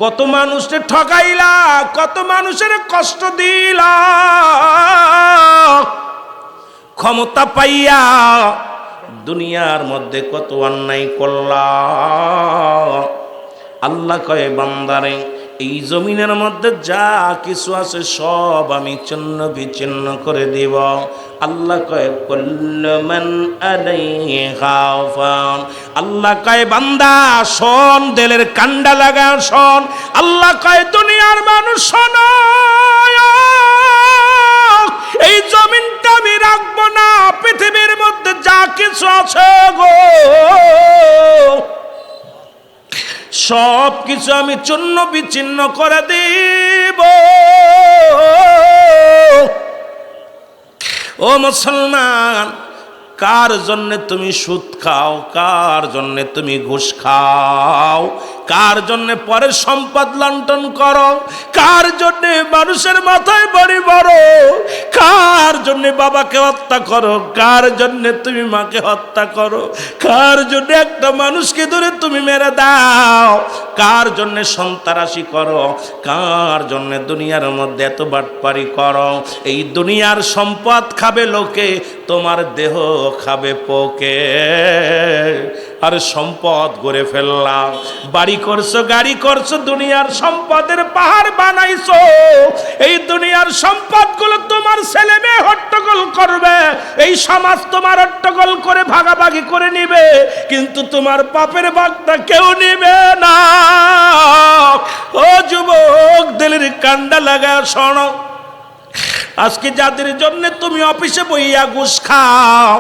কত মানুষকে ঠকাইলা, কত মানুষের কষ্ট দিলা, ক্ষমতা পাইয়া দুনিয়ার মধ্যে কত অন্যায় করলা। আল্লাহ কয় বান্দারে, এই জমিনের মধ্যে যা কিছু আছে সব আমি ছিন্ন বিচ্ছিন্ন করে দিব। আল্লাহ কয় কুল্লু মান আলাইহা ফান। আল্লাহ কয় বান্দা শোন, দিলের কান্ডা লাগা শোন। আল্লাহ কয় দুনিয়ার মানুষ শোনো, এই জমিনটা আমি রাখবো না। পৃথিবীর মধ্যে যা কিছু আছে গো সব কিছু আমি চূর্ণ বিচ্ছিন্ন করে দিব। ও মুসলমান, কার জন্য তুমি সুদ খাও, কার জন্য তুমি ঘুষ খাও, কার জন্য পরের সম্পদ লুণ্ঠন করো, কার জন্য মানুষের মাথায় বাড়ি বড়, কার জন্য বাবাকে হত্যা করো, কার জন্য তুমি মাকে হত্যা করো, কার জন্য একটা মানুষকে ধরে তুমি মেরে দাও, কার জন্য সন্ত্রাসী করো, কার জন্য দুনিয়ার মধ্যে এত বাটপারি করো। এই দুনিয়ার সম্পদ খাবে লোকে, তোমার দেহ খাবে পোকে। আর সম্পদ গড়ে ফেললাম, বাড়ি করছো, গাড়ি করছো, দুনিয়ার সম্পদের পাহাড় বানাইছো। এই দুনিয়ার সম্পদগুলো তোমার ছেলে মেয়ে হট্টগোল করবে, এই সমাজ তোমার হট্টগোল করে ভাগাভাগি করে নিবে, কিন্তু তোমার পাপের ভাগটা কেউ নিবে না। ও যুবক, দিলের কান্ডা লাগা শোনো। আজকে যাদের জন্য তুমি অফিসে বইয়া ঘুষ খাও,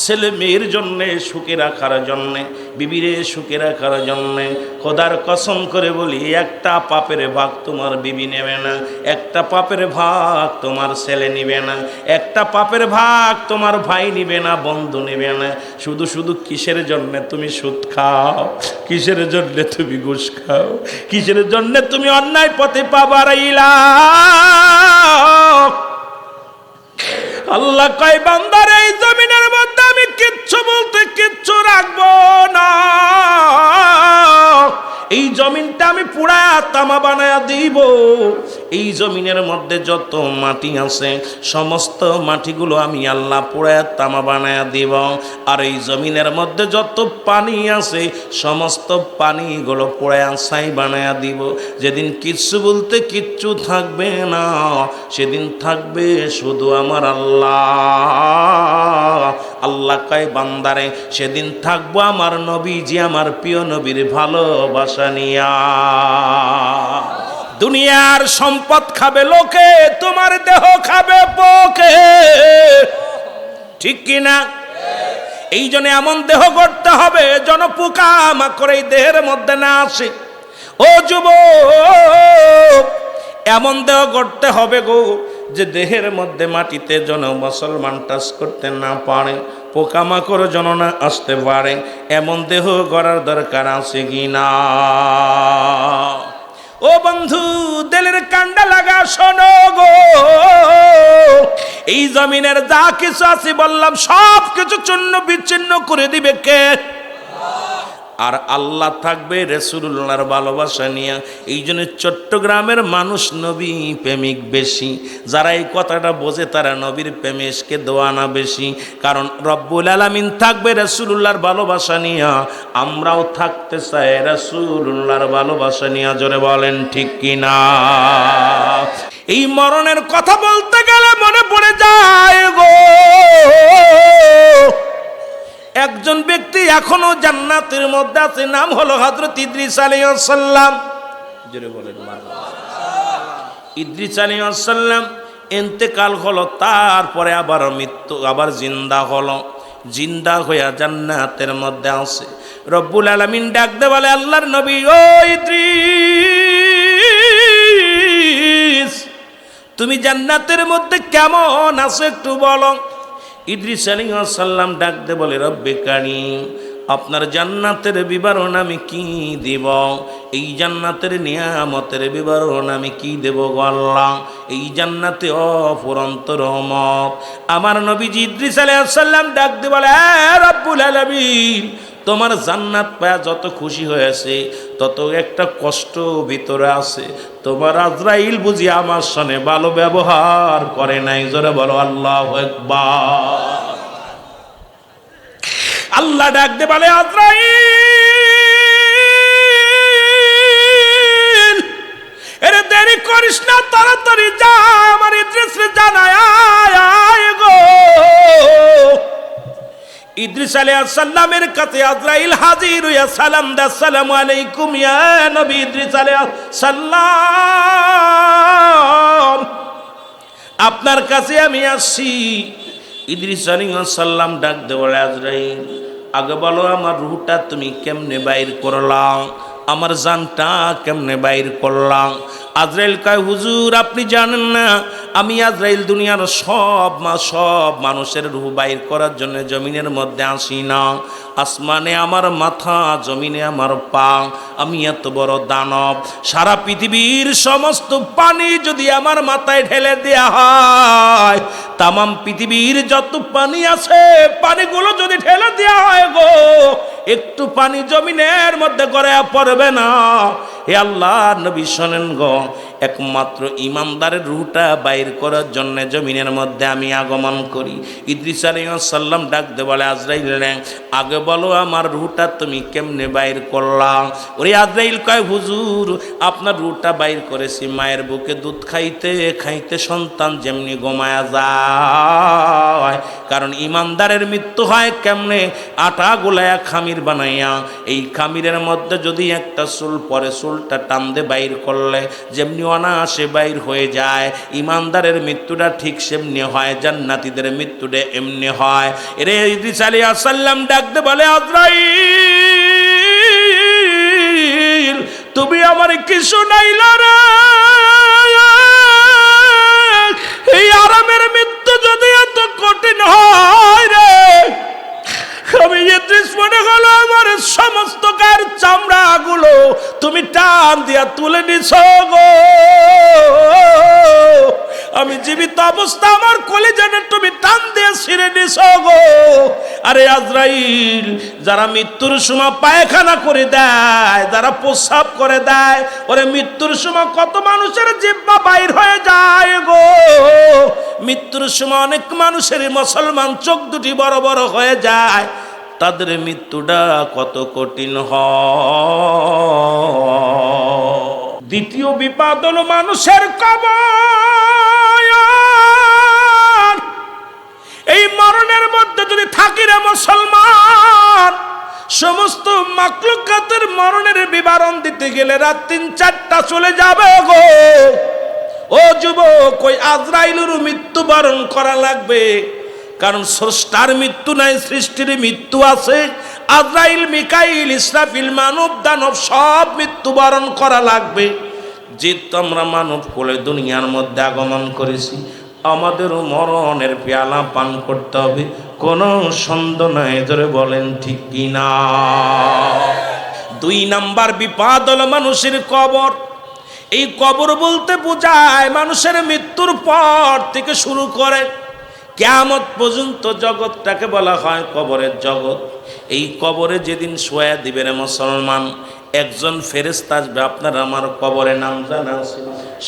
ছেলে মেয়ের জন্যে সুখে রাখার জন্যে, বিবিরে সুখে রাখার জন্যে, খোদার কসম করে বলি, একটা পাপের ভাগ তোমার বিবি নেবে না, একটা পাপের ভাগ তোমার ছেলে নিবে না, একটা পাপের ভাগ তোমার ভাই নিবে না, বন্ধু নিবে না। শুধু শুধু কিসের জন্যে তুমি সুদ খাও, কিসের জন্যে তুমি ঘুষ খাও, কিসের জন্যে তুমি অন্যায় পথে পা বাড়াইলা। আল্লাহ কয় বান্দার, এই জমিনের মধ্যে আমি কিচ্ছু বলতে কিচ্ছু রাখবো না। এই জমিনটা আমি পুরা তামা বানায়া দিব। এই জমিনের মধ্যে যত মাটি আছে সমস্ত মাটিগুলো আমি আল্লাহ পুরা তামা বানায়া দিব। আর এই জমিনের মধ্যে যত পানি আছে সমস্ত পানিগুলো পুরা ছাই বানায়া দিব। যেদিন কিচ্ছু বলতে কিচ্ছু থাকবে না, সেদিন থাকবে শুধু আমার আল্লাহ। আল্লাহ কয় বান্দারে, সেদিন থাকবো আমার নবীজি, আমার প্রিয় নবীর ভালোবাসা নিয়া। দুনিয়ার সম্পদ খাবে লোকে, তোমার দেহ খাবে পোকে, ঠিক কিনা? এই জন্য এমন দেহ গড়তে হবে যেন পোকা মাকড় এই দেহের মধ্যে না আসে। ও যুবক, এমন দেহ গড়তে হবে গো যে দেহের মধ্যে মাটিতে যেন মুসলমান টাচ করতে না পারে, পোকামাকড় যেন না আসতে পারে। এমন দেহ গড়ার দরকার আছে কি না? ও বন্ধু, দিলের কান্ডা লাগা শোনো গো, এই জমিনের যা কিছু আছে বললাম সব কিছু চূর্ণ বিচ্ছিন্ন করে দিবে কে? আর আল্লাহ থাকবে রাসূলুল্লাহর ভালোবাসা নিয়ে। এই জন্য চট্টগ্রামের মানুষ নবী প্রেমিক বেশি। যারা এই কথাটা বোঝে তারা নবীর প্রেমিককে দোয়ানা বেশি। কারণ রব্বুল আলামিন থাকবে রাসূলুল্লাহর ভালোবাসা নিয়ে, আমরাও থাকতে চাই রাসূলুল্লাহর ভালোবাসা নিয়ে। জোরে বলেন ঠিক কিনা? এই মরণের কথা বলতে গেলে মনে পড়ে যায় গো, একজন ব্যক্তি এখনো জান্নাতের মধ্যে আছে, নাম হলো হযরত ইদ্রিস আলাইহিস সালাম। জোরে বলেন ইদ্রিস আলাইহিস সালাম ইন্তেকাল হলো, তারপরে আবার মৃত্যু, আবার জিন্দা হলো। জিন্দা হইয়া জান্নাতের মধ্যে আছে। রব্বুল আলামিন ডাক দে বলে, আল্লাহর নবী ও ইদ্রিস, তুমি জান্নাতের মধ্যে কেমন আছো একটু বলো। ইদ্রিস আলাইহিস সালাম ডাক দে বলে, রব্বে কারীম, আপনার জান্নাতের বিবরণ আমি কি দেব? এই জান্নাতের নিয়ামতের বিবরণ আমি কি দেব গো আল্লাহ? এই জান্নাতে অফুরন্ত রহমত। আমার নবীজি ইদ্রিস আলাইহিস সালাম ডাক দে বলে, রব্বুল আলামিন, তোমার জান্নাত পায়া যত খুশি হয়েছে, তত একটা কষ্ট ভিতরে আছে। তোমার আজরাইল বুঝি আমার সঙ্গে ভালো ব্যবহার করে নাই। জোরে বলো আল্লাহু আকবার। আল্লাহ ডাক দে বলে, আজরাইল এরে দেরি করিস না, তাড়াতাড়ি যা, আমার ইদ্রিস রে জানায় আয় গো। ইদ্রিস আলাইহিস সালামের কাছে আজরাইল হাজির হইয়া সালাম দা, আসসালামু আলাইকুম ইয়া নবী ইদ্রিস আলাইহিস সালাম, আপনার কাছে আমি আসছি। ইদ্রিস আলাইহিস সালাম ডাক দে বলে, আজরাইল আগে বলো আমার রূহটা তুমি কেমনে বাইর করলাম, আমার জানটা কেমনে বাইর করলাম। আজরাইল কয়, হুজুর আপনি জানেন না, আমি আজরাইল দুনিয়ার সব মানুষের রূহ বাইর করার জন্য জমিনের মধ্যে আসি না। আসমানে আমার মাথা, জমিনে আমার পা। আমি এত বড় দানব, সারা পৃথিবীর সমস্ত পানি যদি আমার মাথায় ঢেলে দেয়া হয়, তামাম পৃথিবীর যত পানি আছে পানিগুলো যদি ঢেলে দেয়া হয় গো, একটু পানি জমিনের মধ্যে গড়াইয়া পড়বে না। হে আল্লাহ নবী শোনেন গো, একমাত্র ইমানদারের রূহটা বাইর করার জন্য জমিনের মধ্যে আমি আগমন করি। ইদ্রিস আলাইহিস সালাম ডাক দে বলে, আজরাইল রে আগে বলো আমার রূহটা তুমি কেমনে বাইর করলাম। ওরে আজরাইল কয়, হুজুর আপনার রূহটা বাইর করেছি মায়ের বুকে দুধ খাইতে খাইতে সন্তান যেমনি ঘুমায়া যায়। কারণ ইমানদারের মৃত্যু হয় কেমনে, আটা গোলায়া খামির বানাইয়া, এই খামিরের মধ্যে যদি একটা চুল পরে, চুলটা টান দে বাইর করলে যেমনি অনায়াসে বাইর হয়ে যায়, ইমানদারের মৃত্যুটা ঠিক সেমনি হয়, জান্নাতীদের মৃত্যুটা এমনি হয়। এরে ইদ্রিস আলাইহিস সালাম ডাক দে বলে, আজরাইল তুমি আমার কি শুনাইলা রে? এই আরামের মৃত্যু যদি এত কঠিন হয় রে, আমি ইদ্রিস মনে হলো আমার সমস্ত গায়ের চামড়া গুলো তুমি টান দিয়া তুলে নিছ গো। আমি জীবিত অবস্থা আমার কলিজানে তুমি টান দিয়ে ছিঁড়ে নিছ গো। আরে আজরাইল, যারা মৃত্যুর সময় পায়খানা করে দেয়, যারা প্রস্রাব করে দেয়, ওরে মৃত্যুর সময় কত মানুষের জিহ্বা বাইর হয়ে যায় গো। মৃত্যুর সময় অনেক মানুষের, মুসলমান চোখ দুটি বড় বড় হয়ে যায়, তাদের মৃত্যুটা কত কঠিন হয়। দ্বিতীয় বিপদ হলো মানুষের কবর। এই মরণের মধ্যে যদি থাকি রে মুসলমান, সমস্ত মাখলুকাতের মরণের বিবরণ দিতে গেলে রাত ৩-৪টা চলে যাবে গো। ও যুবক, ওই আজরাইলের মৃত্যুবরণ করা লাগবে, কারণ স্রষ্টার মৃত্যু নাই, সৃষ্টির মৃত্যু আছে। আজরাইল, মিকাইল, ইসরাফিল, মানব দানব সব মৃত্যুবরণ করা লাগবে। যেহেতু আমরা মানব কোলে দুনিয়ার মধ্যে আগমন করেছি, আমাদেরও মরণের পেয়ালা পান করতে হবে, কোনো সন্দেহ নাই। ধরে বলেন ঠিক কিনা? 2 নাম্বার বিপদ হলো মানুষের কবর। এই কবর বলতে বোঝায় মানুষের মৃত্যুর পর থেকে শুরু করে কিয়ামত পর্যন্ত জগৎটাকে বলা হয় কবরের জগৎ। এই কবরে যেদিন শোয়া দিবে রে মুসলমান, একজন ফেরেশতা আসবে। আপনার আমার কবরে নাম জানা আছে?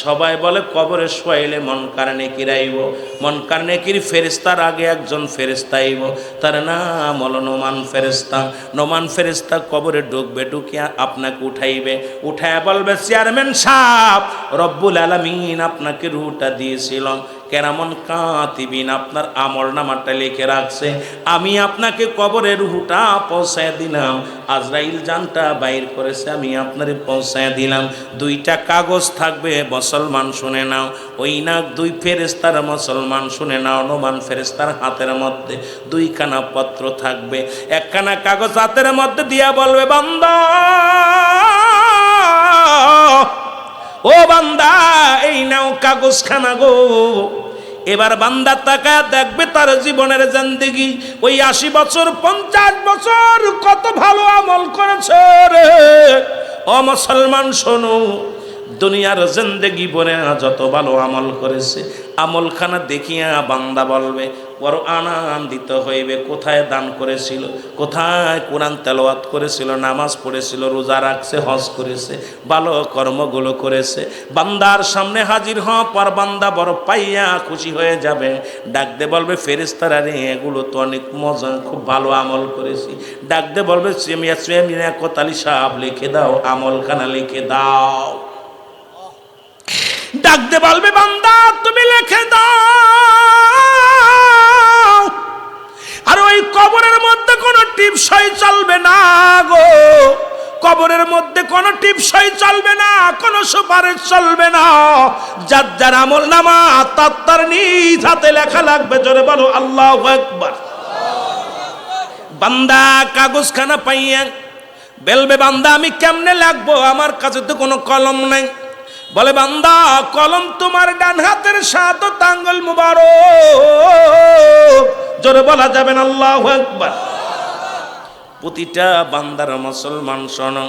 সবাই বলে কবরে শোয়াইলে মনকার নেকির আইব। মনকার নেকির ফেরেশতার আগে একজন ফেরেশতা আইব, তার নাম হলো নোমান ফেরেশতা। নোমান ফেরেশতা কবরে ঢুকবে, ঢুকিয়া আপনাকে উঠাইবে, উঠায় বলবে, চেয়ারম্যান সাহেব, রব্বুল আলামিন আপনাকে রুহটা দিয়েছিল, কেরামন কাতিবিন আপনার আমল নামাটা লিখে রাখছে, আমি আপনাকে কবরের রুহটা পৌঁছায় দিলাম। আজরাইল জানটা বাইর করেছে, আমি আপনারে পৌঁছায় দিলাম। 2টা কাগজ থাকবে, মুসলমান শুনে নাও। ওই না 2 ফেরেশতার, মুসলমান শুনে নাও। নোমান ফেরেশতার হাতের মধ্যে 2খানা পত্র থাকবে। 1খানা কাগজ হাতের মধ্যে দিয়া বলবে, বান্দা, ও বান্দা, এই নাও কাগজখানা গো। এবার বান্দা তাকা দেখবে তার জীবনের জিন্দেগি, ওই 80 বছর 50 বছর কত ভালো আমল করেছে রে। ও মুসলমান শোনো, দুনিয়ার জিন্দেগি ভরে যত ভালো আমল করেছে আমলখানা দেখিয়া বান্দা বলবে বড় আনন্দিত হইবে। কোথায় দান করেছিল, কোথায় কোরআন তেলাওয়াত করেছিল, নামাজ পড়েছিল, রোজা রাখছে, হজ করেছে, ভালো কর্মগুলো করেছে। বান্দার সামনে হাজির হওয়ার পর বান্দা বড় পাইয়া খুশি হয়ে যাবে। ডাকতে বলবে ফেরেশতারা রে, এগুলো তো অনেক মজা, খুব ভালো আমল করেছি। ডাকতে বলবে সুয়েমিয়া কোতালি সাহেব লিখে দাও, আমলখানা লিখে দাও। ডাকতে বলবে বান্দা তুমি লিখে দাও। আর ওই কবরের মধ্যে কোনো টিপসই চলবে না গো, কবরের মধ্যে কোনো টিপসই চলবে না, কোনো সুপারিশ চলবে না। যার যার আমল নামা তার নিজ হাতে লেখা লাগবে। জোরে বলো আল্লাহু আকবার। বান্দা কাগজখানা পাইয়া বলবে বান্দা আমি কেমনে লাগবো, আমার কাছে তো কোনো কলম নাই। বলে বান্দা কলম তোমার ডান হাতের শাহাদাত আঙ্গুল মুবারক। জোরে বলা যাবে না আল্লাহু আকবার। প্রতিটা বান্দার মুসলমান শোনো,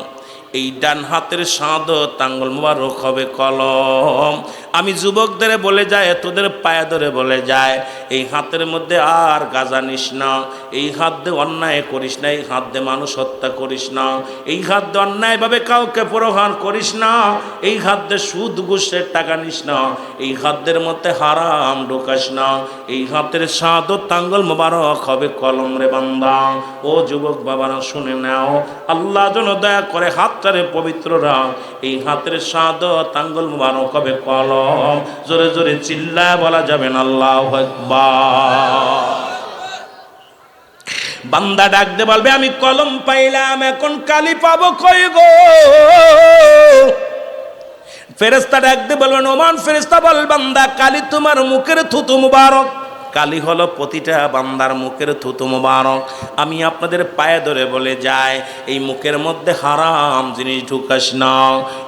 এই ডান হাতের শাহাদাত আঙ্গুল মুবারক হবে কলম। আমি যুবকদের বলে যায়, তোদের পায়ে ধরে বলে যায়, এই হাতের মধ্যে আর গাঁজা নিস না, এই হাত দিয়ে অন্যায় করিস না, এই হাত দিয়ে মানুষ হত্যা করিস না, এই হাত দিয়ে অন্যায়ভাবে কাউকে প্রহার করিস না, এই হাত দিয়ে সুদ ঘুষের টাকা নিস না, এই হাতের মধ্যে হারাম ঢোকাস না। এই হাতের শাহাদাত আঙ্গুল মুবারক হবে কলম রে বান্দা। ও যুবক বাবারা শুনে নাও, আল্লাহ যেন দয়া করে হাতটারে পবিত্র রাখ। এই হাতের শাহাদাত আঙ্গুল মুবারক হবে কলম। জোরে জোরে চিল্লায় বলা যাবে না আল্লাহু আকবার। বান্দা ডাকতে বলবে আমি কলম পাইলাম, এখন কালি পাবো কই গো। ফেরেশতা ডাকতে বলবেন ওমান ফেরেশতা বল বান্দা কালি তোমার মুখের থুতু মুবারক। কালি হলো প্রতিটা বান্দার মুখের থুতু মুবারক। আমি আপনাদের পায়ে ধরে বলে যাই, এই মুখের মধ্যে হারাম জিনিস ঢুকাস না,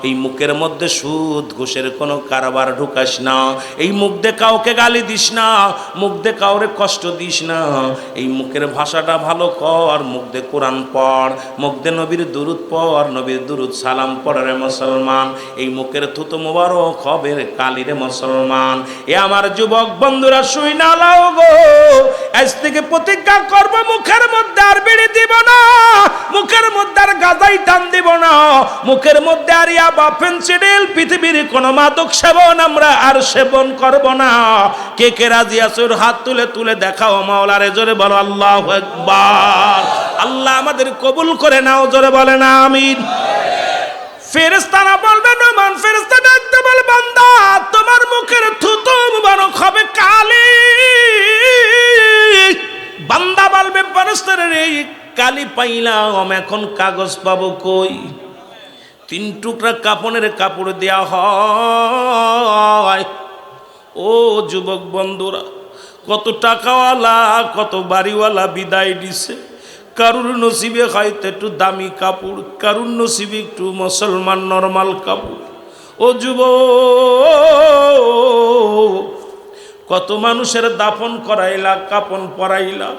এই মুখের মধ্যে সুদ ঘুষের কোনো কারবার ঢুকাস না, এই মুখ দিয়ে কাউকে গালি দিস না, মুখ দিয়ে কাউরে কষ্ট দিস না, এই মুখের ভাষাটা ভালো কর, মুখ দিয়ে কোরআন পড়, মুখ দিয়ে নবীর দুরুদ পড়, নবীর দুরুদ সালাম পড় রে মুসলমান। এই মুখের থুতু মুবারক হবে কালি রে মুসলমান। এ আমার যুবক বন্ধুরা শুই না গো, আজ থেকে প্রতিজ্ঞা করব মুখের মধ্যে আর বিড়ি দিব না, মুখের মধ্যে আর গাঁজাই টান দিব না, মুখের মধ্যে আর ইয়াবা ফেন্সিডিল পৃথিবীর কোন মাদক সেবন আমরা আর সেবন করব না। কে কে রাজি আছো হাত তুলে তুলে দেখাও মাওলারে। জোরে বলো আল্লাহু আকবার। আল্লাহ আমাদের কবুল করে নাও। জোরে বলে না আমিন। ফেরেশতারা বলবেন ওমান ফেরেশতা ডাকতে বলে বান্দা তোমার মুখের থুতু মুবারক হবে কালি। বান্দা বলবে ফেরেশতারা রে কালি পাইলাম, এখন কাগজ পাবো কই। 3 টুকরা কাপনের কাপড় দেয়া হয়। ও যুবক বন্ধুরা, কত টাকাওয়ালা কত বাড়িওয়ালা বিদায় দিছে। কারুর নসিবে হয়তো একটু দামি কাপড়, কারুর নসিবে একটু মুসলমান নরমাল কাপড়। ও যুবক, কত মানুষের দাফন করাইলা, কাপন পরাইলা,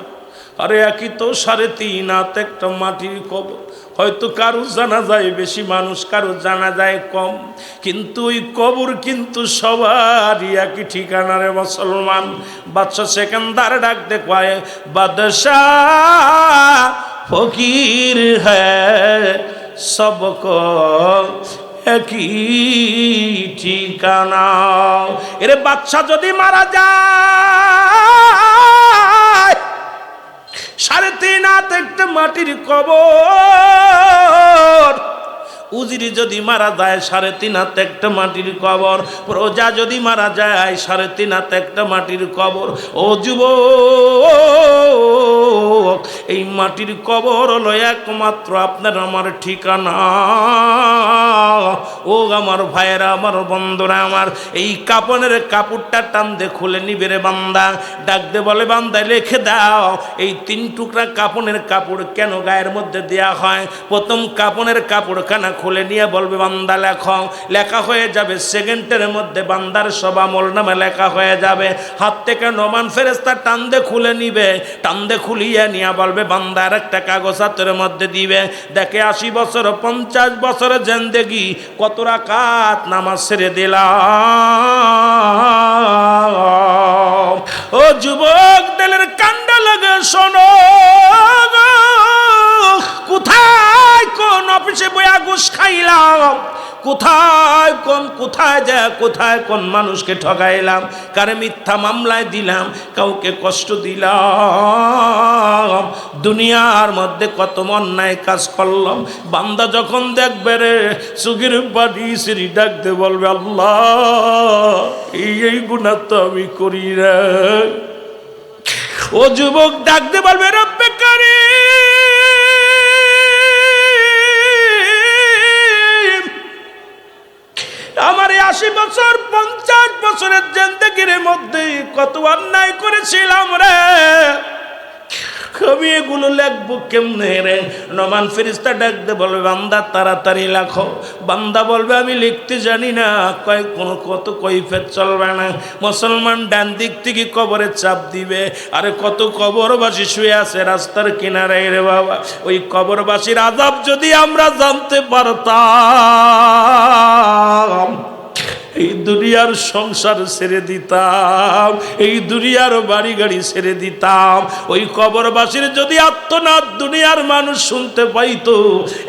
আরে একই তো 3.5 হাত একটা মাটির কবর। হয়তো কারো জানা যায় বেশি মানুষ, কারো জানা যায় কম, কিন্তু ওই কবর কিন্তু সবারই একই ঠিকানা রে মুসলমান। বাদশাহ সেকেন্দার ডাক দেখায় বাদশাহ ফকির হ্যাঁ সবকো একই ঠিকানা। এরে বাদশাহ যদি মারা যায় 3.5 হাত একটা মাটির কবর, উজিরি যদি মারা যায় 3.5 হাত একটা মাটির কবর, প্রজা যদি মারা যায় 3.5 হাত একটা মাটির কবর। ও যুবক, এই মাটির কবর হলো একমাত্র আপনার আমার ঠিকানা। ও আমার ভাইয়েরা, আমার বন্ধুরা, আমার এই কাপনের কাপড়টা টান দিয়ে খুলে নিবে রে বান্দা। ডাক দে বলে বান্দা লিখে দাও এই 3 টুকরা কাপনের কাপড় কেন গায়ের মধ্যে দেয়া হয়। প্রথম কাপনের কাপড়খানা খুলে নিয়ে বলবে বান্দা লেখো, লেখা হয়ে যাবে সেকেন্ডের মধ্যে, বান্দার সব আমলনামা লেখা হয়ে যাবে। হাত থেকে নোমান ফেরেশতা টান্দে খুলে নিবে, টান্দে খুলিয়ে নিয়ে বলবে বান্দার একটা কাগজ হাতের মধ্যে দিবে, দেখে 80 বছর 50 বছরের জিন্দেগি কত রাকাত নামাজ ছেড়ে দিলাম। ও যুবক দিলের কান্ডা লাগে শোনো, কোথায় কোন অফিসে বইয়া ঘুষ খাইলাম, কোথায় কোন মানুষকে ঠকাইলাম, কারে মিথ্যা মামলায় দিলাম, কাউকে কষ্ট দিলাম, দুনিয়ার মধ্যে কত অন্যায় কাজ করলাম। বান্দা যখন দেখবে রে চোখের পানি সিঁড়ি ডাকতে বলবে আল্লাহ এই গুনাহ তো আমি করি রে। ও যুবক ডাকতে বলবে রব্বে কারীম, আমার 80 বছর 50 বছরের জিন্দেগির মধ্যে কত অন্যায় করেছিলাম রে, আমি এগুলো লিখবো কেমনে রে? নোমান ফেরেশতা ডাকতে বলবে বান্দা তাড়াতাড়ি লেখো। বান্দা বলবে আমি লিখতে জানি না। কোনো কত কৈফিয়ত চলবে না। মুসলমান ডান দিক থেকে কবরে চাপ দিবে, আরে কত কবরবাসী শুয়ে আছে রাস্তার কিনারে রে বাবা, ওই কবরবাসীর আযাব যদি আমরা জানতে পারতাম এই দুনিয়ার সংসার ছেড়ে দিতাম, এই দুনিয়ার বাড়ি গাড়ি ছেড়ে দিতাম। ওই কবরবাসীর যদি আত্মনাদ দুনিয়ার মানুষ শুনতে পাইতো,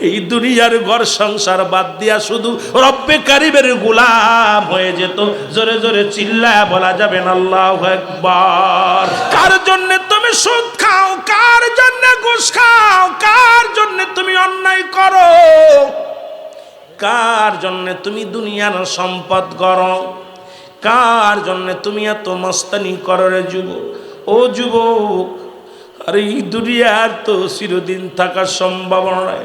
এই দুনিয়ার ঘর সংসার বাদ দিয়া শুধু রব্বে কারীমের গোলাম হয়ে যেত। জোরে জোরে চিল্লায়া বলা যাবে না আল্লাহু আকবার। কার জন্য তুমি সুদ খাও, কার জন্য ঘুষ খাও, কার জন্য তুমি অন্যায় করো, কার জন্যে তুমি দুনিয়ার সম্পদ করো, কার জন্যে তুমি এত মস্তানি করো রে যুবক? ও যুবক, আরে এই দুনিয়ার তো চিরদিন থাকার সম্ভাবনা নাই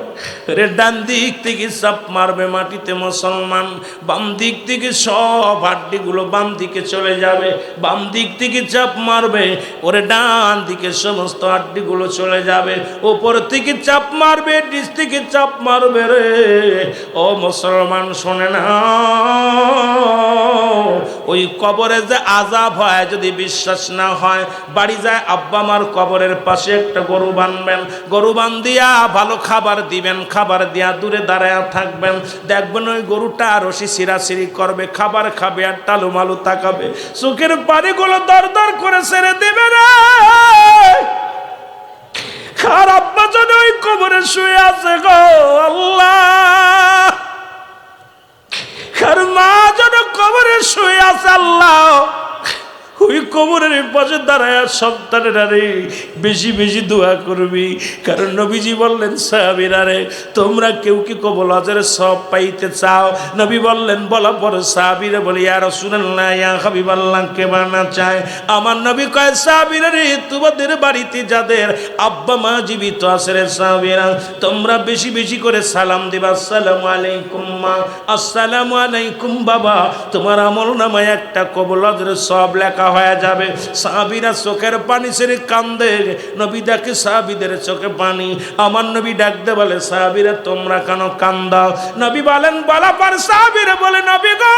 রে। ডান দিক থেকে চাপ মারবে মাটিতে মুসলমান, বাম দিক থেকে সব হাড্ডিগুলো বাম দিকে চলে যাবে। বাম দিক থেকে চাপ মারবে ওরে ডান দিকে সমস্ত হাড্ডিগুলো চলে যাবে। ওপর থেকে চাপ মারবে, নিচ থেকে চাপ মারবে রে। ও মুসলমান শোনে না, ওই কবরে যে আযাব হয় যদি বিশ্বাস না হয়, বাড়ি যায় আব্বা মার কবরের পাশে একটা গরু বানবেন, গরু বান্ধিয়া ভালো খাবার দিবেন, খাবার দিয়া দূরে দাঁড়ায়া থাকবেন, দেখবেন ওই গরুটা রশি ছিঁড়াছিঁড়ি করবে, খাবার খাবে আর টালু মালু তাকাবে, চোখের পানিগুলো দর দর করে ছেড়ে দেবে রে। খারাপ বাজন ওই কবরে শুয়ে আছে গো আল্লাহ, কার মা যেন কবরে শুয়ে আছে আল্লাহ, ওই কবরের পাশে দাঁড়ায় সন্তানেরা রে বেশি বেশি দোয়া করবি। কারণ নবীজি বললেন সাহাবীরা রে তোমরা কেউ কি কবুল হজের সব পাইতে চাও? নবী বললেন, বলা পরে সাহাবীরা বলে ইয়া রাসূলুল্লাহ ইয়া হাবিবাল্লাহ, কে বানা চায়? আমার নবী কয় সাহাবীরা রে তোমাদের বাড়িতে যাদের আব্বা মা জীবিত আছে রে সাহাবীরা, তোমরা বেশি বেশি করে সালাম দিবা, আসসালামু আলাইকুম মা, আসসালামু আলাইকুম বাবা। তোমার আমলনামায় একটা কবুল হজের সব লেখা হয়ে যাবে। সাহাবীরা চোখের পানি ছেড়ে কান্দে। নবী দেখে সাহাবীদের চোখে পানি। আমার নবী ডাকতে বলে সাহাবীরা তোমরা কেন কান্দাও? নবী বলেন, বলা পর সাহাবীরা বলে নবী গো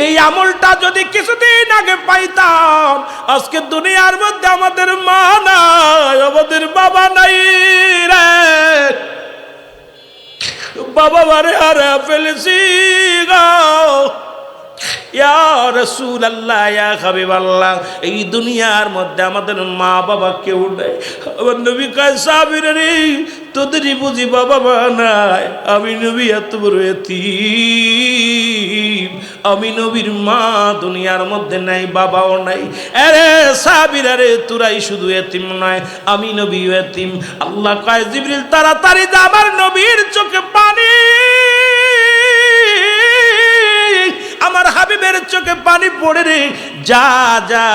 এই আমলটা যদি কিছুদিন আগে পাইতাম, আজকে দুনিয়ার মধ্যে আমাদের মা নাই, আমাদের বাবা নাই রে, বাবা মারে হারা ফেলেছি গো। ইয়া রাসূলুল্লাহ ইয়া হাবিবাল্লাহ, এই দুনিয়ার মধ্যে আমাদের মা বাবা কেউ নাই। আমার নবী কয় সাহাবীরা রে তোদেরই বুঝি বাবা মা নাই? আমি নবী এত বড় এতিম, আমি নবীর মা দুনিয়ার মধ্যে নাই, বাবাও নাই। আরে সাহাবীরা রে তোরাই শুধু এতিম নয়, আমি নবীও এতিম। আল্লাহ কয় জিবরিল তাড়াতাড়ি যা, আমার নবীর চোখে পানি, আমার হাবিবের চোখে পানি পড়ে রে, যা যা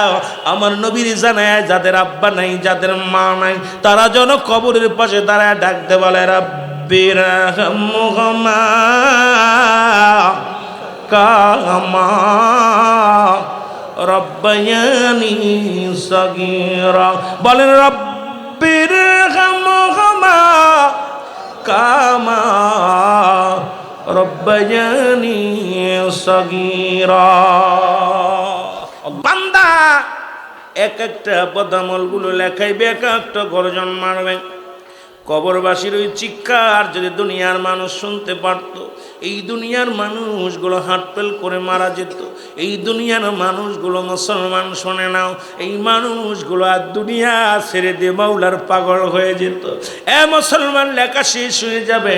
আমার নবীর জানায় যাদের আব্বা নাই, যাদের মা নাই, তারা যেন কবরের পাশে দাঁড়ায় ডাকতে বলে রাব্বির হামহুমা কামা রব্বায়ানি সগীরা। বলেন রব্বিরহামহুমা কামা রব্বায়ানি সগীরা। বান্দা এক একটা বদামলগুলো লেখাইবে, এক একটা গর্জন মারবে। কবরবাসীর ওই চিৎকার যদি দুনিয়ার মানুষ শুনতে পারত, এই দুনিয়ার মানুষগুলো হাটপেল করে মারা যেত। এই দুনিয়ার মানুষগুলো মুসলমান শোনে নাও, এই মানুষগুলো আর দুনিয়া ছেড়ে দিয়ে মাওলার পাগল হয়ে যেত। এ মুসলমান, লেখা শেষ হয়ে যাবে।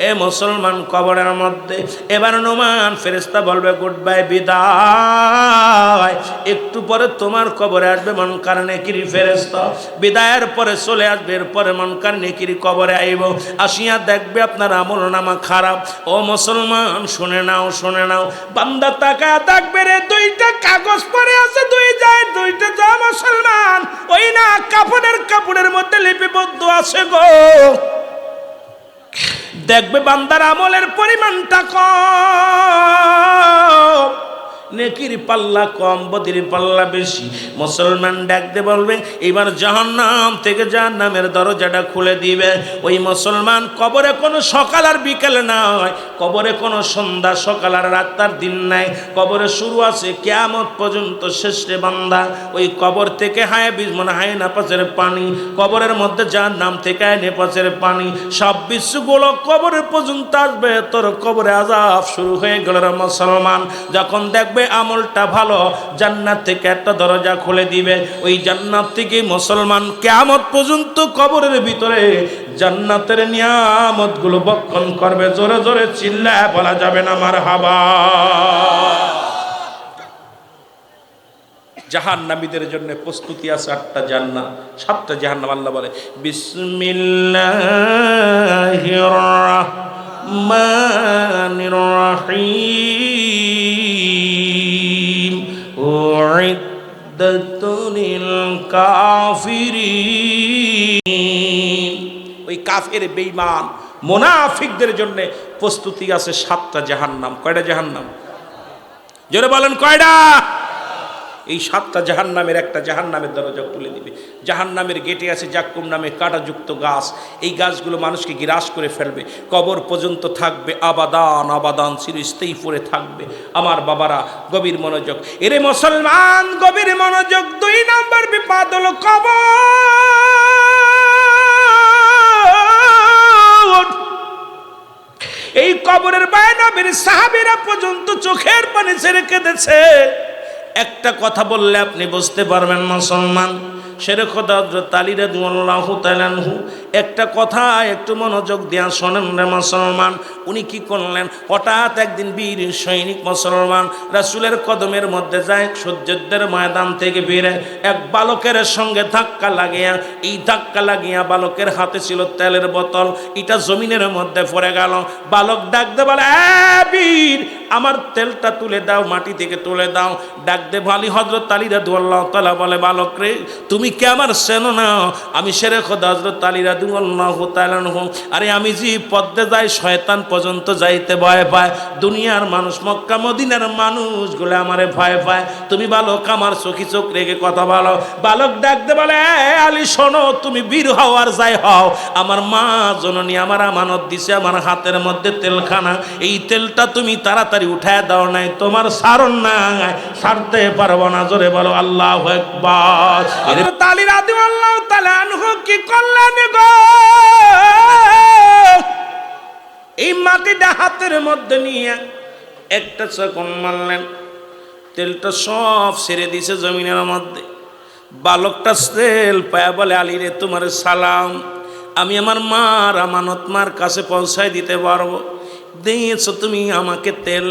এ মুসলমান, কবরের মধ্যে এবার নোমান ফেরেশতা বলবে গুড বাই, বিদায়। একটু পরে তোমার কবরে আসবে মুনকার নেকির ফেরেশতা। বিদায়ের পরে চলে আসবে, এরপরে মুনকার নেকির কবরে আইব। আসিয়া দেখবে আপনার আমলনামা খারাপ। ও মুসলমান, শুনে নাও, শুনে নাও। বান্দা তাকায় দেখবে রে, দুইটা কাগজ পড়ে আছে, দুইটা যা মুসলমান, ওই না কাপড়ের মধ্যে লিপিবদ্ধ আছে গো। দেখবে বান্দার আমলের পরিমাণটা কম, নেকির পাল্লা কম, বদির পাল্লা বেশি। মুসলমান ডাকতে বলবে এবার জাহান্নাম থেকে জাহান্নামের দরজাটা খুলে দিবে। ওই মুসলমান, কবরে কোনো সকাল আর বিকেল নয়, কবরে কোনো সন্ধ্যা সকাল আর রাত আর দিন নাই। কবরে শুরু আছে কিয়ামত পর্যন্ত শেষ রে বান্দা। ওই কবর থেকে হায় নাপাসের পানি, কবরের মধ্যে জাহান্নাম থেকে হায় নাপাসের পানি, সব বিশ্বগুলো কবরের পর্যন্ত আসবে। তোর কবরে আযাব শুরু হয়ে গেল রে মুসলমান। যখন দেখবে আমলটা ভালো, জান্নাত থেকে একটা দরজা খুলে দিবে। ওই জান্নাত থেকে মুসলমান কিয়ামত পর্যন্ত কবরের ভিতরে জান্নাতের নিয়ামতগুলো বক্ষণ করবে। জোরে জোরে চিল্লায় বলা যাবে না মারহাবা। জাহান্নামীদের জন্য প্রস্তুতি আছে 8টা জান্নাত, 7টা জাহান্নাম। আল্লাহ বলে বিসমিল্লাহির রাহমানির রাহিম উইদ্দাতুল কাফিরিন। ওই কাফের, বেঈমান, মুনাফিকদের জন্য প্রস্তুতি আছে 7টা জাহান্নাম। কয়টা জাহান্নাম? জোরে বলেন কয়টা? এই 7টা জাহান্নামের একটা জাহান্নামের দরজা খুলে দিবে। জাহান্নামের গেটে আছে জাক্কুম নামে কাঁটাযুক্ত গাছ। এই গাছগুলো মানুষকে গ্রাস করে ফেলবে, কবর পর্যন্ত থাকবে, আবাদান আবাদান চিরস্থায়ী পড়ে থাকবে। আমার বাবারা, গভীর মনোযোগ। এরে মুসলমান, গভীর মনোযোগ। 2 নম্বর বিপদ হলো কবর। এই কবরের বাইরে নবীর সাহাবীরা পর্যন্ত চোখের পানি ছেড়ে কেঁদেছে। একটা কথা বললে আপনি বুঝতে পারবেন মুসলমান। শেরে খোদা হযরত আলী রাদিয়াল্লাহু তাআলা আনহু একটা কথা একটু মনোযোগ দিয়া শোনেন রে মুসলমান। উনি কি করলেন? হঠাৎ একদিন বীর সৈনিক মুসলমান রাসূলের কদমের মধ্যে যায়, যুদ্ধের ময়দান থেকে বেরে এক বালকের সঙ্গে ধাক্কা লাগিয়া, এই ধাক্কা লাগিয়া বালকের হাতে ছিল তেলের বোতল, এটা জমিনের মধ্যে পড়ে গেল। বালক ডাক দে বলে, বীর, আমার তেলটা তুলে দাও, মাটি থেকে তুলে দাও। ডাক দে ভালি হযরত আলী রাদিয়াল্লাহু তাআলা বলে, বালক রে, তুমি কি আমার চেনো না? আমি শেরে খোদা হযরত আলী রাদিয়াল্লাহু তাআলা আনহু। আরে আমি যে পথে যাই শয়তান পর্যন্ত যাইতে ভয় পায়। দুনিয়ার মানুষ, মক্কা মদিনার মানুষগুলো আমারে ভয় পায়। তুমি বালক, আমার চোখে চোখ রেখে কথা বলো। বালক ডাক দে বলে, আলী শোনো, তুমি বীর হও আর যাই হও, আমার মা জননী আমার আমানত দিছে আমার হাতের মধ্যে তেলখানা। এই তেলটা তুমি তাড়াতাড়ি উঠায় দাও, নাই তোমার সারণ নাই, ছাড়তে পারবো না। জোরে বলো আল্লাহু আকবার। হযরত আলী রাদিয়াল্লাহু তাআলা আনহু কি করলেন গো? এই মাটিটা হাতের মধ্যে নিয়ে একটা চাকুন মারলেন, তেলটা সব ছেড়ে দিছে জমিনের মধ্যে। বালকটা তেল পায়া বলে, আলী রে, তোমার সালাম, আমি আমার মার আমানত মার কাছে পৌঁছায় দিতে পারবো। দিয়েছো তুমি আমাকে তেল।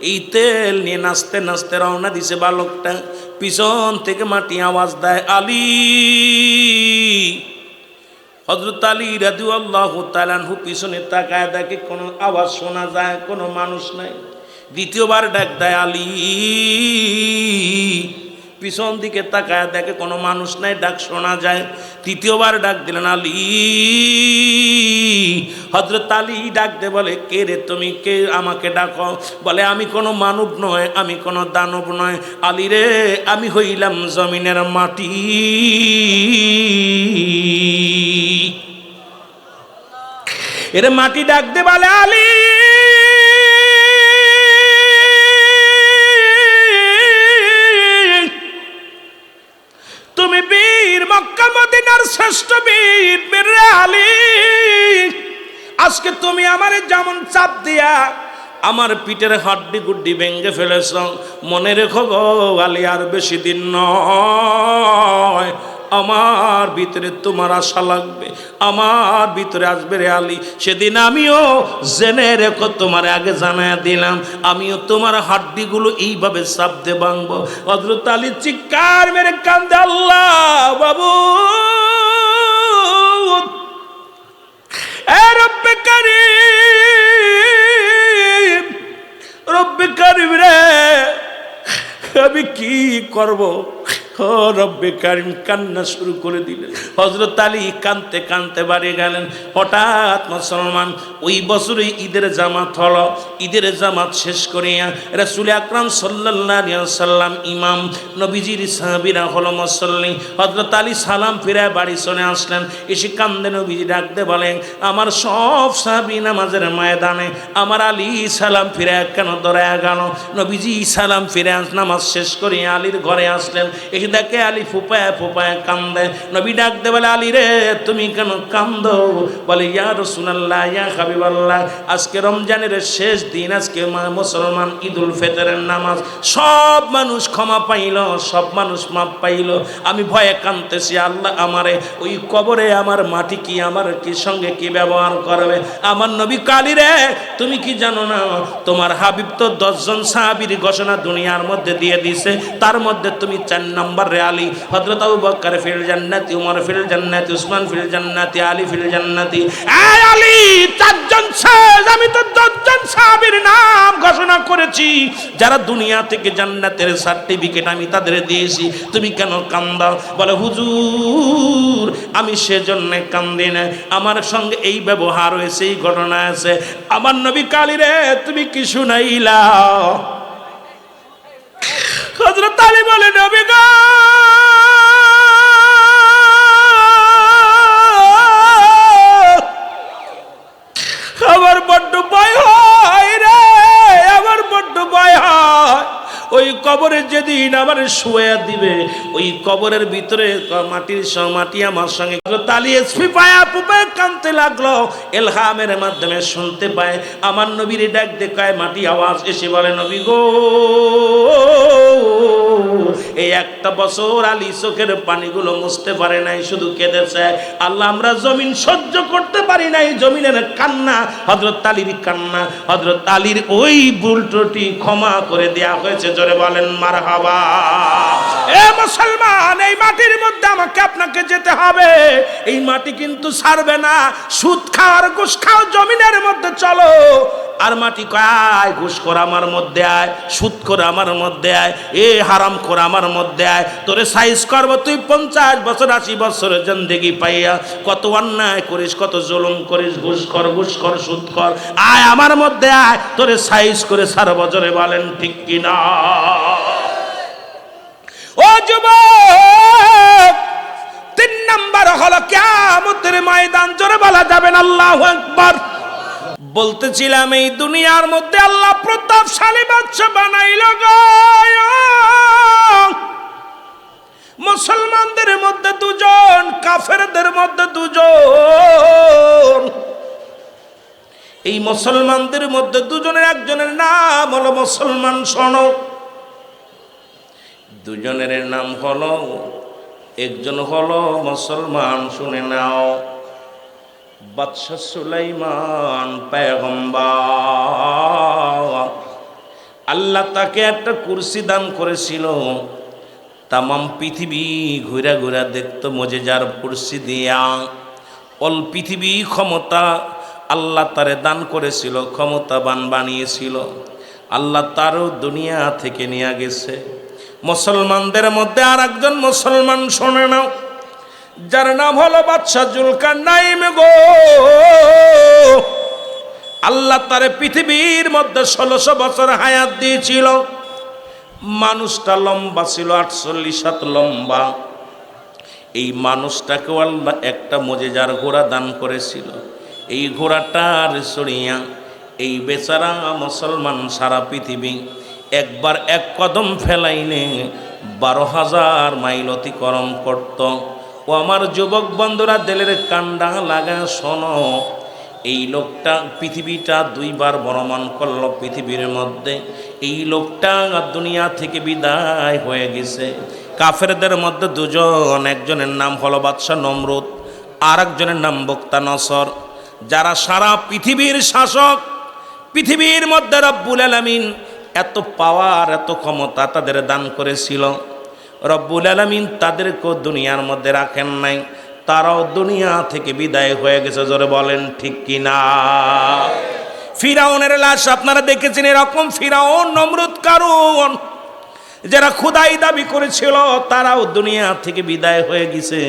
এই তেল নিয়ে নাচতে নাচতে রওনা দিছে বালকটা। পিছন থেকে মাটি আওয়াজ দেয়, আলী। হযরত আলী রাদিয়াল্লাহু তাআলা আনহু পিছনে তাকায় দেখে কোনো আওয়াজ শোনা যায়, কোনো মানুষ নাই। দ্বিতীয়বার ডাক দেয়, আলী। পিছন দিকে তাকায় দেখে কোনো মানুষ নাই, ডাক শোনা যায়। তৃতীয়বার ডাক দিলেন, আলী। হযরত আলী ডাকতে বলে, কে রে তুমি, কে আমাকে ডাকো? বলে, আমি কোনো মানব নয়, আমি কোনো দানব নয়। আলী রে, আমি হইলাম জমিনের মাটি। এর মাটি ডাকতে বলে, আলী তুমি বীর, মক্কা মদিনার শ্রেষ্ঠ বীর, বীর আলী। আজকে তুমি আমারে যেমন চাপ দিয়া আমার পিঠের হাড্ডি গুড্ডি ভেঙে ফেলেছ, মনে রেখো গো আলী, আর বেশি দিন নয়, আমার ভিতরে তোমার আশা লাগবে, আমার ভিতরে আসবে রে আলী। সেদিন আমিও জেনে রেখো, তোমার আগে জানায় দিলাম, আমিও তোমার হাড্ডিগুলো এইভাবে চাপ দিয়ে ভাঙবো। হযরত আলী চিৎকার মেরে কান্দে, আল্লাহ বাবু, এ রব্বে কারীম, রব্বে কারীম রে, আমি কি করব? ও রব্বে কারীম, কান্না শুরু করে দিলেন। হযরত আলী কাঁদতে কাঁদতে বাড়ি গেলেন। হঠাৎ মুসলমান ওই বছরই ঈদের জামাত হলো। ঈদের জামাত শেষ করিয়া রাসূল আকরাম সাল্লাল্লাহু আলাইহি ওয়াসাল্লাম ইমাম, নবীজির সাহাবীরা হলো মুসল্লি। হযরত আলী সালাম ফিরায় বাড়ি চলে আসলেন। এসে কান্দে নবীজি ডাকতে বলেন, আমার সব সাহাবী নামাজের ময়দানে, আমার আলী সালাম ফিরায় কেন দৌড়ায় গেল? নবীজি সালাম ফিরে নামাজ শেষ করিয়া আলীর ঘরে আসলেন। দেখে আলী ফুপায় ফুপায় কান্দে। নবী ডাকতে বলে, আলী রে, তুমি কেন কান্দো? বলে, ইয়া রাসূলুল্লাহ, ইয়া হাবিবাল্লাহ, আজকে রমজানের শেষ দিন, আজকে মুসলমান ঈদুল ফিতরের নামাজ, সব মানুষ ক্ষমা পাইল, সব মানুষ মাপ পাইল, আমি ভয়ে কাঁদতেছি। আল্লাহ আমারে ওই কবরে আমার মাটি কি, আমার কি সঙ্গে কি ব্যবহার করবে? আমার নবী কালী রে, তুমি কি জানো না, তোমার হাবিব তো 10 জন সাহাবীর ঘোষণা দুনিয়ার মধ্যে দিয়ে দিয়েছে, তার মধ্যে তুমি 4 নম্বর রে আলী। হযরত আবু বকর ফিল জান্নাতি, উমর ফিল জান্নাতি, উসমান ফিল জান্নাতি, আলী ফিল জান্নাতি। এই আলী, 4 জন শেষ, আমি তো 10 জন সাহাবীর নাম ঘোষণা করেছি, যারা দুনিয়া থেকে জান্নাতের সার্টিফিকেট আমি তাদের দিয়েছি, তুমি কেন কান্দা? বলে, হুজুর, আমি সেজন্য কান্দি না, আমার সঙ্গে এই ব্যবহার হয়েছে, এই ঘটনা আছে। আমার নবী কালী রে, তুমি কি শুনাইলা? হযরত আলী বলে, নবী গো, আমার বড্ড ভয় হয় রে, আমার বড্ড ভয় হয়। ওই কবরে যেদিন আমার শুয়ে দিবে, ওই কবরের ভিতরে মাটি আমার সঙ্গে। তালি এসপি পায়া পুপে কানতে লাগলো। এলহামের মাধ্যমে শুনতে পায়, আমার নবীর ডাক দেখায় মাটি আওয়াজ এসে বলে, নবী গো, এই একটা বছর আলী চোখের পানিগুলো মুছতে পারে নাই, শুধু কেঁদেছে। আল্লাহ, আমরা জমিন সহ্য করতে পারি নাই, জমিনের কান্না, হযরত আলীর কান্না, হযরত আলীর ওই ভুল ত্রুটি ক্ষমা করে দেয়া হয়েছে। জোরে বলেন মারহাবা। এ মুসলমান, এই মাটির মধ্যে আমাকে আপনাকে যেতে হবে, এই মাটি কিন্তু ছাড়বে না। সুদ খাওয়ার ঘুষ খাও, জমিনের মধ্যে চলো। আর মাটি কয়, ঘুষ কর আমার মধ্যে আয়, সুদ কর আমার মধ্যে আয়, এ হারাম কর আমার মধ্যে আয়, তোরে সাইজ করবো। তুই 50 বছর 80 বছরের জিন্দেগি পাইয়া কত অন্যায় করিস, কত জুলুম করিস, ঘুষ কর, সুদ কর, আয় আমার মধ্যে আয়, তোরে সাইজ করে সারা বছরে। বলেন ঠিক কিনা? ও যুবক, 3 নাম্বার হলো কিয়ামতের ময়দান। জোরে বলা যাবেন আল্লাহু আকবার। বলতেছিলাম, এই দুনিয়ার মধ্যে আল্লাহ প্রতাপশালী বাদশা বানাইল গো। মুসলমানদের মধ্যে 2 জন, কাফেরদের মধ্যে 2 জন। এই মুসলমানদের মধ্যে 2 জনের একজনের নাম হলো মুসলমান। শোনো, 2 জনের নাম হলো, একজন হলো মুসলমান, শুনে নাও, বাদশা সুলাইমান পয়গম্বর। আল্লাহ তাকে একটা কুরসি দান করেছিল, তামাম পৃথিবী ঘুরা ঘুরা দেখতো মজেজার কুরসি দিয়া। অল পৃথিবী ক্ষমতা আল্লাহ তারে দান করেছিল, ক্ষমতাবান বানিয়েছিল। আল্লাহ তারও দুনিয়া থেকে নিয়ে গেছে। মুসলমানদের মধ্যে আর একজন মুসলমান, শোনে নাও, যার নাম হলো বাদশা জুলকারনাইন গো। আল্লাহ তারে পৃথিবীর মধ্যে 1600 বছর হায়াত দিয়েছিল। মানুষটা লম্বা ছিল 48 হাত লম্বা। এই মানুষটাকেও আল্লাহ একটা মজেজার ঘোড়া দান করেছিল। এই ঘোড়াটার চড়িয়া এই বেচারা মুসলমান সারা পৃথিবী একবার এক কদম ফেলাইনে 12,000 মাইল অতিক্রম করত। ও আমার যুবক বন্ধুরা, দিলের কান্ডা লাগা শোনো, এই লোকটা পৃথিবীটা 2 বার ভ্রমণ করলো পৃথিবীর মধ্যে। এই লোকটা দুনিয়া থেকে বিদায় হয়ে গেছে। কাফেরদের মধ্যে 2 জন, একজনের নাম হলো বাদশাহ নমরুদ, আর একজনের নাম বক্তা নসর, যারা সারা পৃথিবীর শাসক। পৃথিবীর মধ্যে রব্বুল আলামিন এত পাওয়ার, এত ক্ষমতা তাদের দান করেছিল। রব্বুল আলামিন তাদেরকেও দুনিয়ার মধ্যে রাখেন নাই, তারাও দুনিয়া থেকে বিদায় হয়ে গেছে। জোরে বলেন ঠিক কিনা? ফিরাউনের লাশ আপনারা দেখেছেন, এরকম ফিরাউন, নমরুদ, কারুন, যারা খোদাই দাবি করেছিল তারাও দুনিয়া থেকে বিদায় হয়ে গেছে।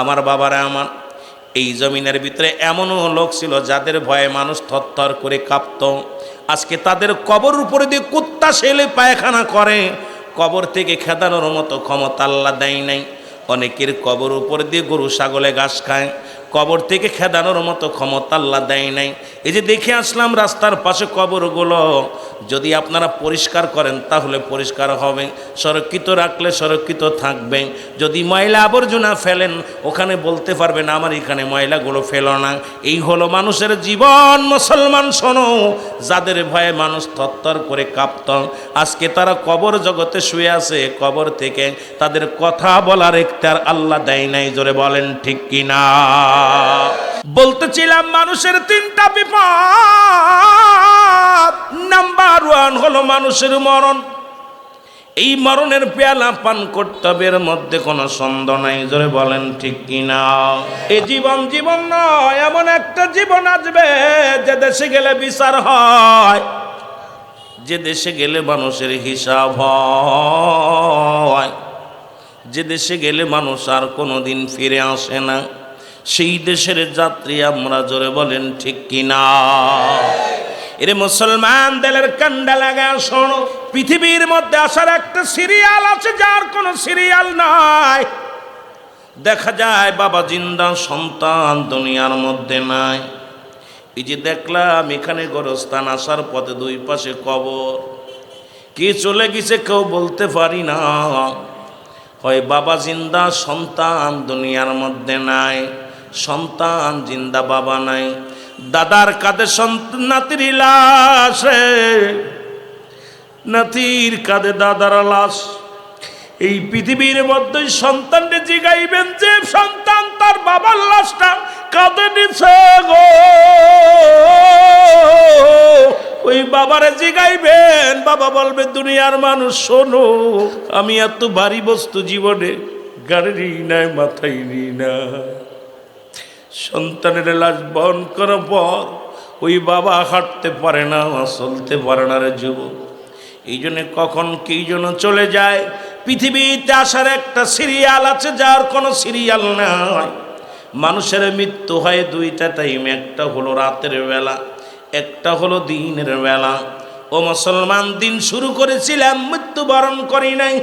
আমার বাবারা আমার, এই জমিনের ভিতরে এমনও লোক ছিল যাদের ভয়ে মানুষ থরথর করে কাঁপত। আজকে তাদের কবর উপরে দিয়ে কুত্তা শেলে পায়খানা করে, কবর থেকে খেদানোর মতো ক্ষমতা আল্লাহ দেয় নাই। অনেকের কবর উপর দিয়ে গরু ছাগলে ঘাস খায়, কবর থেকে খেদানোর মতো ক্ষমতা আল্লাহ দেয় নাই। এই যে দেখে আসলাম রাস্তার পাশে কবরগুলো, যদি আপনারা পরিষ্কার করেন তাহলে পরিষ্কার হবে, সুরক্ষিত রাখলে সুরক্ষিত থাকবে। যদি ময়লা আবর্জনা ফেলেন ওখানে বলতে পারবেন আমার এখানে ময়লাগুলো ফেলো না। এই হলো মানুষের জীবন। মুসলমান শোনো, যাদের ভয়ে মানুষ থরথর করে কাঁপত, আজকে তারা কবর জগতে শুয়ে আছে। কবর থেকে তাদের কথা বলার ইখতিয়ার আল্লাহ দেয় নাই। জোরে বলেন ঠিক কিনা? বলতেছিলাম মানুষের 3টা বিপদ। নাম্বার 1 হলো মানুষের মরণ। এই মরণের পেয়ালা পান করতে হবে, এর মধ্যে কোনো সন্দেহ নাই। জোরে বলেন ঠিক কিনা? এই জীবন জীবন নয়, এমন একটা জীবন আসবে যে দেশে গেলে বিচার হয়, যে দেশে গেলে মানুষের হিসাব হয়, যে দেশে গেলে মানুষ আর কোনোদিন ফিরে আসে না। সেই দেশের যাত্রী আমরা। জোরে বলেন ঠিক কিনা? এরে মুসলমান, দিলের কান্ডা লাগা শোনো, পৃথিবীর মধ্যে আসার একটা সিরিয়াল আছে যার কোনো সিরিয়াল নাই। দেখা যায় বাবা জিন্দা, সন্তান দুনিয়ার মধ্যে নাই। এই যে দেখলাম এখানে গোরস্থান, আসার পথে 2 পাশে কবর। কি চলে গেছে কেউ বলতে পারি না। হয় বাবা জিন্দা, সন্তান দুনিয়ার মধ্যে নাই। সন্তান জিন্দা, বাবা নাই। দাদার কাঁধে নাতির লাশ, নাতির কাঁধে দাদার লাশ। এই পৃথিবীর মধ্যে সন্তানকে জিগাইবেন যে সন্তান তার বাবার লাশটা কাঁধে নিছে গো, ওই বাবারে জিগাইবেন, বাবা বলবে দুনিয়ার মানুষ শোনো, আমি এত ভারী বস্তু জীবনে গাড়ি নাই, মাথায় নি না। সন্তানের লাশ বহন করার পর ওই বাবা হাঁটতে পারে না, চলতে পারে না রে যুবক। এই জন্যে কখন কি জন্য চলে যায়। পৃথিবীতে আসার একটা সিরিয়াল আছে যার কোনো সিরিয়াল নাই। মানুষের মৃত্যু হয় 2টা টাইমে, একটা হলো রাতের বেলা, একটা হলো দিনের বেলা। ও মুসলমান, দিন শুরু করেছিলাম, মৃত্যুবরণ করি নাই।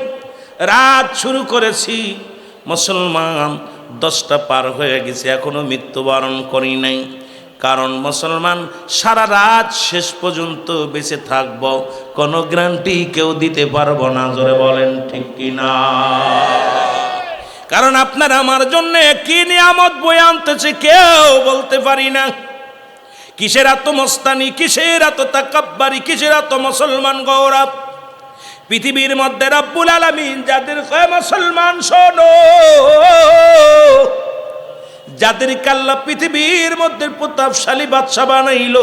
রাত শুরু করেছি মুসলমান, 10টা পার হয়ে গেছে, এখনো মৃত্যুবরণ করি নাই। কারণ মুসলমান, সারা রাত শেষ পর্যন্ত বেঁচে থাকব কোনো গ্যারান্টি কেউ দিতে পারবো না। জোরে বলেন ঠিক কিনা? কারণ আপনার আমার জন্য কি নিয়ামত বয়ে আনতেছে কেউ বলতে পারি না। কিসের এত মস্তানি, কিসের এত তাকাব্বারি, কিসের এত মুসলমান গৌরব। পৃথিবীর মধ্যে রব্বুল আলামিন যাদের মুসলমান শোনো, যাদেরকে আল্লাহ পৃথিবীর মধ্যে প্রতাপশালী বাদশা বানাইল,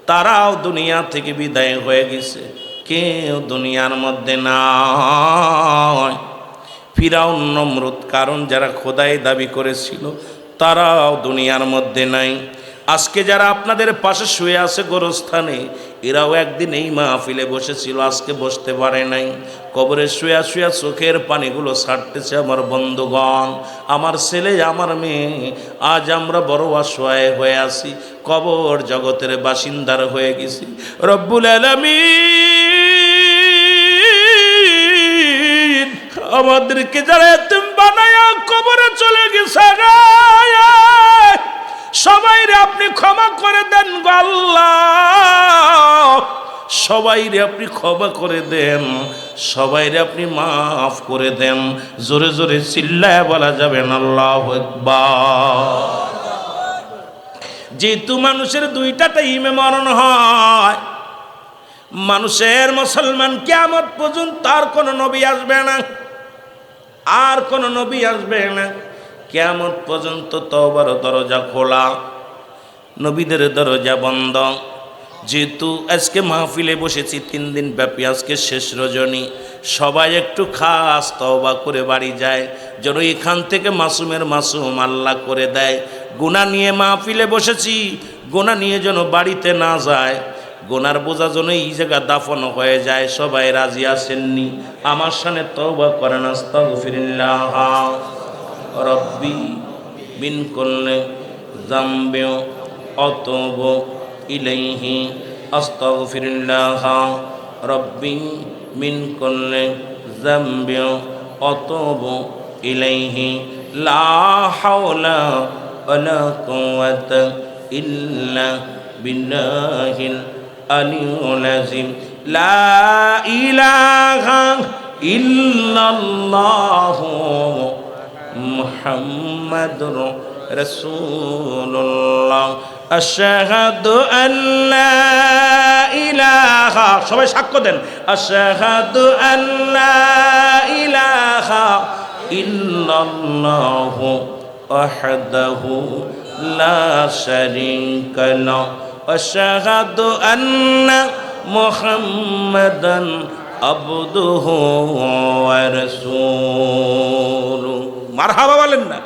তারাও দুনিয়া থেকে বিদায় হয়ে গেছে, কেউ দুনিয়ার মধ্যে নাই। ফিরাউন, নমরুদ, কারণ যারা খোদাই দাবি করেছিল তারাও দুনিয়ার মধ্যে নাই। আজকে যারা আপনাদের পাশে শুয়ে আছে গোরস্থানে, এরাও একদিন এই মাহফিলে বসেছিল, আজকে বসতে পারে নাই। কবরে শুয়া শুয়া চোখের পানিগুলো ছাড়তেছে। আমার বন্ধুগণ, আমার ছেলে, আমার মেয়ে, আজ আমরা বড় অসহায় হয়ে আছি, কবর জগতের বাসিন্দার হয়ে গেছি। রব্বুল আলামিন আমাদেরকে যারা এতিম বানায়া কবরে চলে গেছে, সবাইরে আপনি ক্ষমা করে দেন গো আল্লাহ, সবাইরে আপনি ক্ষমা করে দেন, সবাইরে আপনি মাফ করে দেন। জোরে জোরে চিল্লায় বলা যাবে না আল্লাহু আকবার। যেহেতু মানুষের দুইটা টাইমে মরণ হয়, মানুষের মুসলমান কিয়ামত পর্যন্ত আর কোন নবী আসবে না, আর কোন নবী আসবে না। কিয়ামত পর্যন্ত তওবার দরজা খোলা, নবীদের দরজা বন্ধ। যেহেতু আজকে মাহফিলে বসেছি 3 দিন ব্যাপী, আজকে শেষ রজনী, সবাই একটু খাস তওবা করে বাড়ি যায়, যেন এখান থেকে মাসুমের মাসুম আল্লাহ করে দেয়। গুনাহ নিয়ে মাহফিলে বসেছি, গুনাহ নিয়ে যেন বাড়িতে না যায়, গুনার বোঝা যেন এই জায়গা দাফন হয়ে যায়। সবাই রাজি আসেননি? আমার সামনে তওবা করেন। আস্তাগফিরুল্লাহ রব্বি মিন কুল্লি যামবি আতুবু ইলাইহি, আস্তাগফিরুল্লাহ রব্বি মিন কুল্লি যামবি আতুবু ইলাইহি, লা হাওলা ওয়ালা কুওয়াতা ইল্লা বিল্লাহিল আলিয়্যিল আযীম। লা ইলাহা ইল্লাল্লাহু মুহাম্মাদুর রাসূলুল্লাহ। আশহাদু আল্লা ইলাহা, সবাই সাক্ষ্য দেন, আশহাদু আল্লা ইলাহা ইল্লাল্লাহু ওয়াহদাহু লা শারীকা লাহু, আশহাদু আন্না মুহাম্মাদান আবদুহু ওয়া রাসূলুহু। মারহাবা বলেন না?